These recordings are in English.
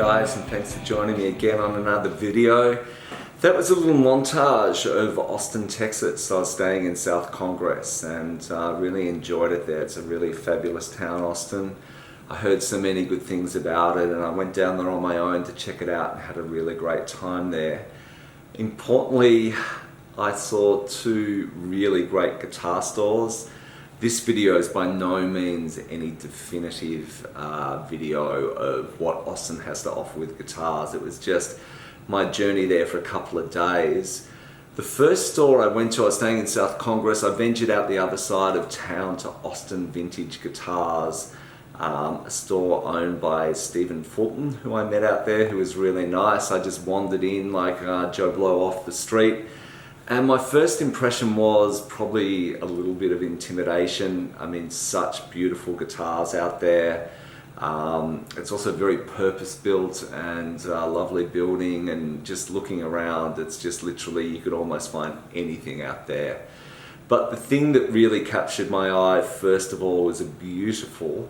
guys, and thanks for joining me again on another video. That was a little montage of Austin, Texas. I was staying in South Congress and really enjoyed it there. It's a really fabulous town, Austin. I heard so many good things about it and I went down there on my own to check it out and had a really great time there. Importantly, I saw two really great guitar stores. This video is by no means any definitive video of what Austin has to offer with guitars. It was just my journey there for a couple of days. The first store I went to, I was staying in South Congress. I ventured out the other side of town to Austin Vintage Guitars, a store owned by Stephen Fulton, who I met out there, who was really nice. I just wandered in like Joe Blow off the street. And my first impression was probably a little bit of intimidation. I mean, such beautiful guitars out there. It's also very purpose-built and lovely building, and just looking around, it's just literally, you could almost find anything out there. But the thing that really captured my eye, first of all, was a beautiful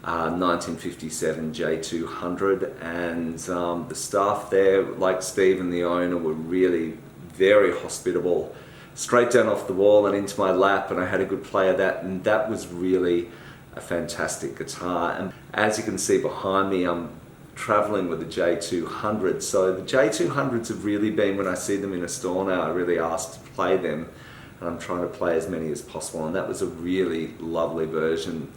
1957 J200, and the staff there, like Steve and the owner, were really very hospitable, straight down off the wall and into my lap, and I had a good play of that, and that was really a fantastic guitar. And as you can see behind me, I'm traveling with a J200, so the J200s have really been, when I see them in a store now, I really ask to play them, and I'm trying to play as many as possible, and that was a really lovely version.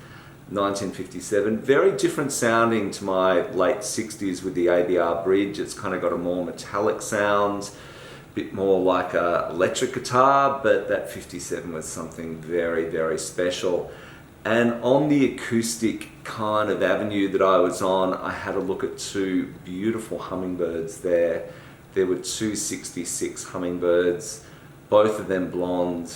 1957, very different sounding to my late 60s with the ABR bridge. It's kind of got a more metallic sound, bit more like a electric guitar, but that 57 was something very, very special. And on the acoustic kind of avenue that I was on, I had a look at two beautiful hummingbirds there. There were two 66 hummingbirds, both of them blonde,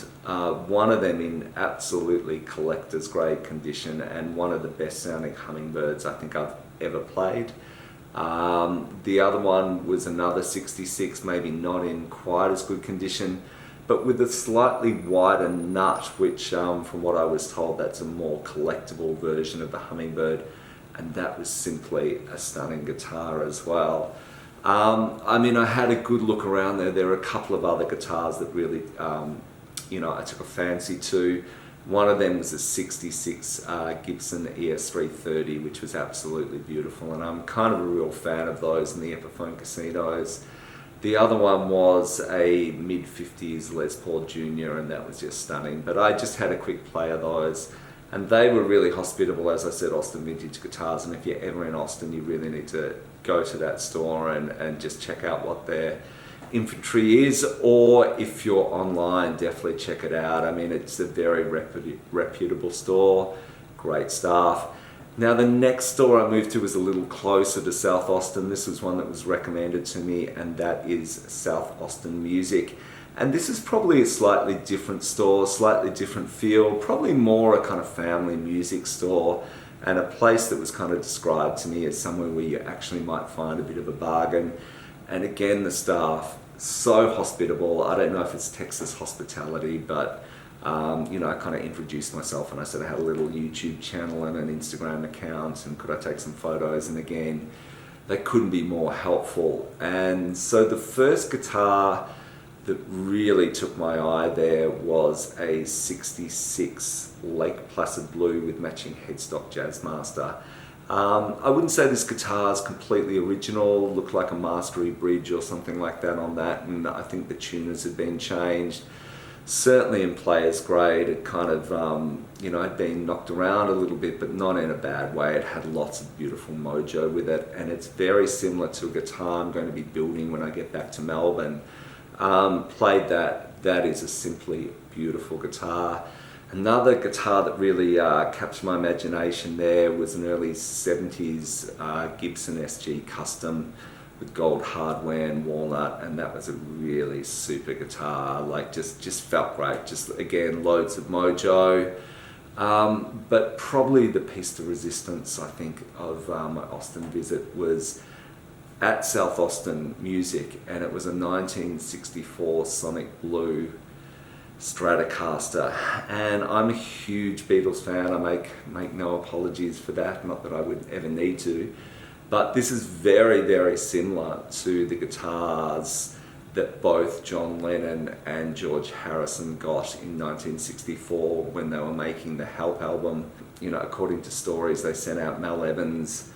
one of them in absolutely collector's grade condition, and one of the best sounding hummingbirds I think I've ever played. The other one was another 66, maybe not in quite as good condition, but with a slightly wider nut, which from what I was told, that's a more collectible version of the hummingbird, and that was simply a stunning guitar as well. I mean, I had a good look around there. There were a couple of other guitars that really, I took a fancy to. One of them was a 66 Gibson Es-335, which was absolutely beautiful, and I'm kind of a real fan of those in the Epiphone Casinos. The other one was a mid-50s Les Paul Jr., and that was just stunning. But I just had a quick play of those, and they were really hospitable. As I said, Austin Vintage Guitars, and if you're ever in Austin, you really need to go to that store and just check out what their inventory is, or if you're online, definitely check it out. I mean, it's a very reputable store, great staff. Now the next store I moved to was a little closer to South Austin. This was one that was recommended to me, and that is South Austin Music. And this is probably a slightly different store, slightly different feel, probably more a kind of family music store, and a place that was kind of described to me as somewhere where you actually might find a bit of a bargain. And again, the staff, so hospitable. I don't know if it's Texas hospitality, but I kind of introduced myself and I said I had a little YouTube channel and an Instagram account, and could I take some photos, and again, they couldn't be more helpful. And so the first guitar that really took my eye there was a 66 Lake Placid Blue with matching headstock Jazzmaster. I wouldn't say this guitar is completely original, looked like a mastery bridge or something like that on that, and I think the tuners had been changed. Certainly in player's grade, it kind of, had been knocked around a little bit, but not in a bad way. It had lots of beautiful mojo with it, and it's very similar to a guitar I'm going to be building when I get back to Melbourne. Played that. That is a simply beautiful guitar. Another guitar that really captured my imagination there was an early 70s Gibson Sg Custom with gold hardware and walnut, and that was a really super guitar. Like just felt great. Just again, loads of mojo. But probably the piece de resistance, I think, of my Austin visit was at South Austin Music, and it was a 1964 Sonic Blue Stratocaster, and I'm a huge Beatles fan. I make no apologies for that, not that I would ever need to, But this is very, very similar to the guitars that both John Lennon and George Harrison got in 1964 when they were making the Help album. You know, according to stories, they sent out Mal Evans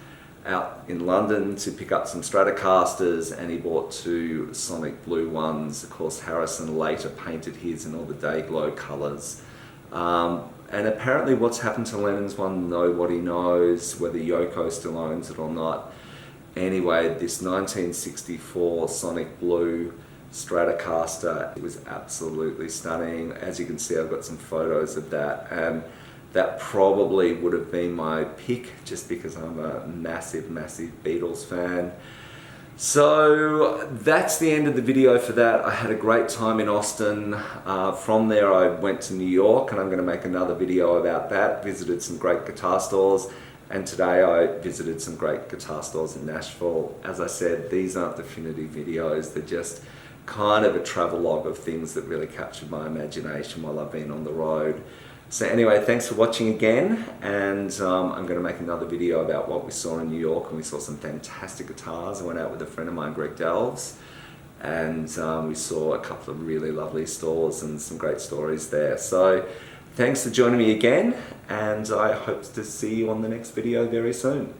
out in London to pick up some Stratocasters, and he bought 2 Sonic Blue ones. Of course, Harrison later painted his in all the Dayglow colours. And apparently what's happened to Lennon's one, nobody knows, whether Yoko still owns it or not. Anyway, this 1964 Sonic Blue Stratocaster, it was absolutely stunning. As you can see, I've got some photos of that, and that probably would have been my pick just because I'm a massive, massive Beatles fan. So that's the end of the video for that. I had a great time in Austin. From there I went to New York, and I'm going to make another video about that. Visited some great guitar stores, and today I visited some great guitar stores in Nashville. As I said, these aren't definitive videos, they're just kind of a travelogue of things that really captured my imagination while I've been on the road. So anyway, thanks for watching again, and I'm going to make another video about what we saw in New York, and we saw some fantastic guitars. I went out with a friend of mine, Greg Delves, and we saw a couple of really lovely stores and some great stories there. So thanks for joining me again, and I hope to see you on the next video very soon.